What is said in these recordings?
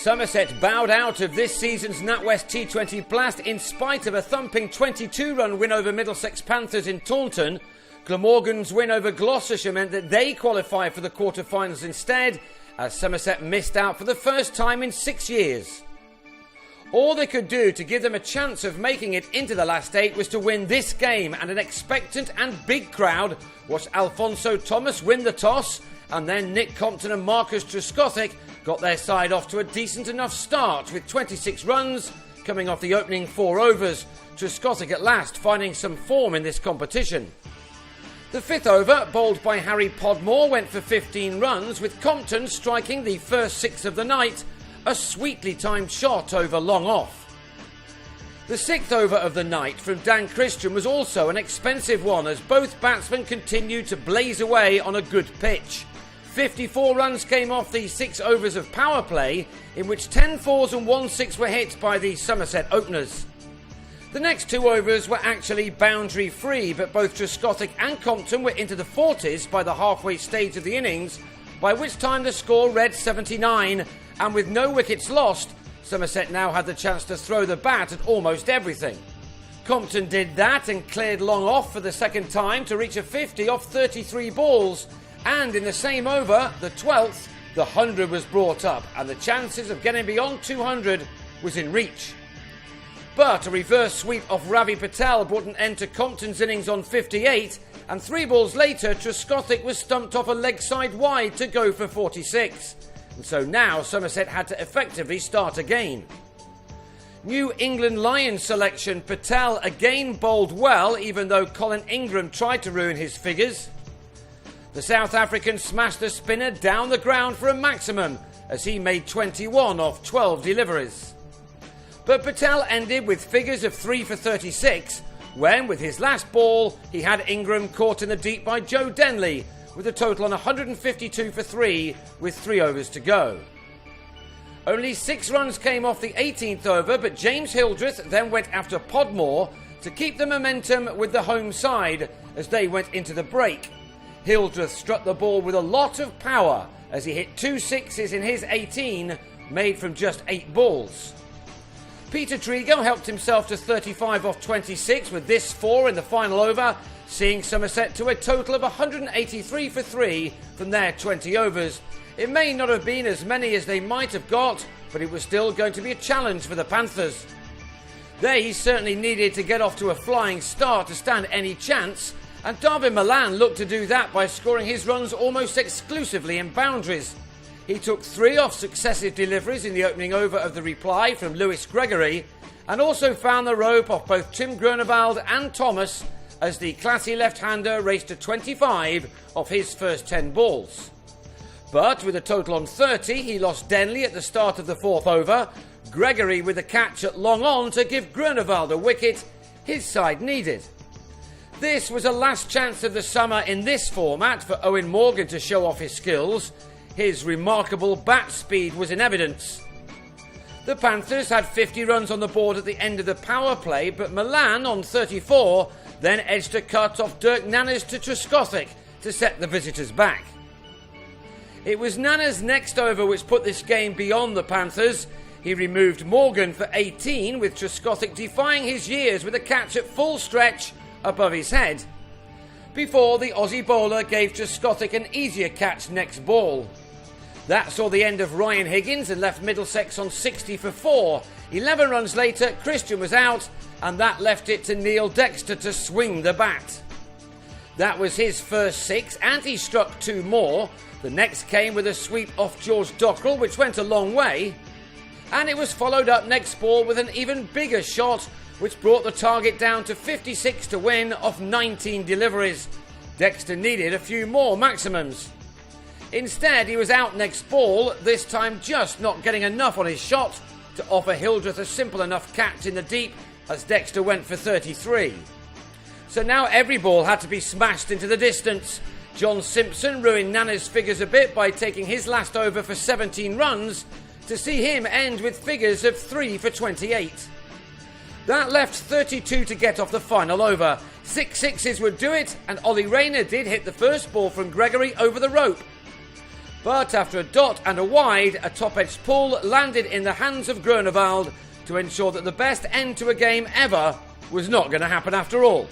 Somerset bowed out of this season's NatWest T20 Blast in spite of a thumping 22-run win over Middlesex Panthers in Taunton. Glamorgan's win over Gloucestershire meant that they qualified for the quarter-finals instead, as Somerset missed out for the first time in 6 years. All they could do to give them a chance of making it into the last 8 was to win this game, and an expectant and big crowd watched Alphonso Thomas win the toss, and then Nick Compton and Marcus Trescothick got their side off to a decent enough start with 26 runs coming off the opening 4 overs, Trescothick at last finding some form in this competition. The 5th over, bowled by Harry Podmore, went for 15 runs, with Compton striking the first 6 of the night, a sweetly timed shot over long off. The 6th over of the night from Dan Christian was also an expensive one, as both batsmen continued to blaze away on a good pitch. 54 runs came off the 6 overs of power play, in which 10 fours and 1 6 were hit by the Somerset openers. The next 2 overs were actually boundary free, but both Trescothick and Compton were into the 40s by the halfway stage of the innings, by which time the score read 79, and with no wickets lost, Somerset now had the chance to throw the bat at almost everything. Compton did that and cleared long off for the second time to reach a 50 off 33 balls, and in the same over, the 12th, the 100 was brought up, and the chances of getting beyond 200 was in reach. But a reverse sweep of Ravi Patel brought an end to Compton's innings on 58, and 3 balls later, Trescothick was stumped off a leg side wide to go for 46. And so now Somerset had to effectively start again. New England Lions selection Patel again bowled well, even though Colin Ingram tried to ruin his figures. The South African smashed the spinner down the ground for a maximum, as he made 21 off 12 deliveries. But Patel ended with figures of 3 for 36, when with his last ball he had Ingram caught in the deep by Joe Denley, with a total on 152 for 3 with 3 overs to go. Only 6 runs came off the 18th over, but James Hildreth then went after Podmore to keep the momentum with the home side as they went into the break. Hildreth struck the ball with a lot of power as he hit 2 sixes in his 18, made from just 8 balls. Peter Trigo helped himself to 35 off 26 with this 4 in the final over, seeing Somerset to a total of 183 for 3 from their 20 overs. It may not have been as many as they might have got, but it was still going to be a challenge for the Panthers. They certainly needed to get off to a flying start to stand any chance, and Darvin Milan looked to do that by scoring his runs almost exclusively in boundaries. He took 3 off successive deliveries in the opening over of the reply from Lewis Gregory, and also found the rope off both Tim Groenewald and Thomas as the classy left-hander raced to 25 off his first 10 balls. But with a total on 30, he lost Denley at the start of the 4th over, Gregory with a catch at long on to give Groenewald a wicket his side needed. This was a last chance of the summer in this format for Owen Morgan to show off his skills. His remarkable bat speed was in evidence. The Panthers had 50 runs on the board at the end of the power play, but Milan on 34 then edged a cut off Dirk Nannes to Trescothick to set the visitors back. It was Nannes' next over which put this game beyond the Panthers. He removed Morgan for 18, with Trescothick defying his years with a catch at full stretch above his head, before the Aussie bowler gave Trescothick an easier catch next ball. That saw the end of Ryan Higgins and left Middlesex on 60 for 4. 11 runs later, Christian was out, and that left it to Neil Dexter to swing the bat. That was his first 6, and he struck 2 more. The next came with a sweep off George Dockrell, which went a long way, and it was followed up next ball with an even bigger shot, which brought the target down to 56 to win off 19 deliveries. Dexter needed a few more maximums. Instead, he was out next ball, this time just not getting enough on his shot to offer Hildreth a simple enough catch in the deep as Dexter went for 33. So now every ball had to be smashed into the distance. John Simpson ruined Nannes' figures a bit by taking his last over for 17 runs to see him end with figures of 3 for 28. That left 32 to get off the final over. 6 sixes would do it, and Ollie Rayner did hit the first ball from Gregory over the rope. But after a dot and a wide, a top-edged pull landed in the hands of Groenewald to ensure that the best end to a game ever was not going to happen after all.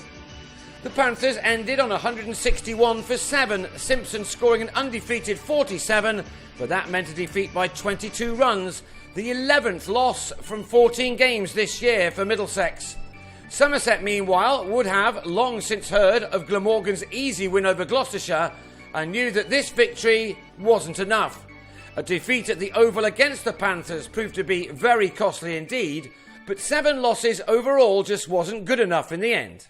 The Panthers ended on 161 for 7, Simpson scoring an undefeated 47, but that meant a defeat by 22 runs, the 11th loss from 14 games this year for Middlesex. Somerset, meanwhile, would have long since heard of Glamorgan's easy win over Gloucestershire and knew that this victory wasn't enough. A defeat at the Oval against the Panthers proved to be very costly indeed, but 7 losses overall just wasn't good enough in the end.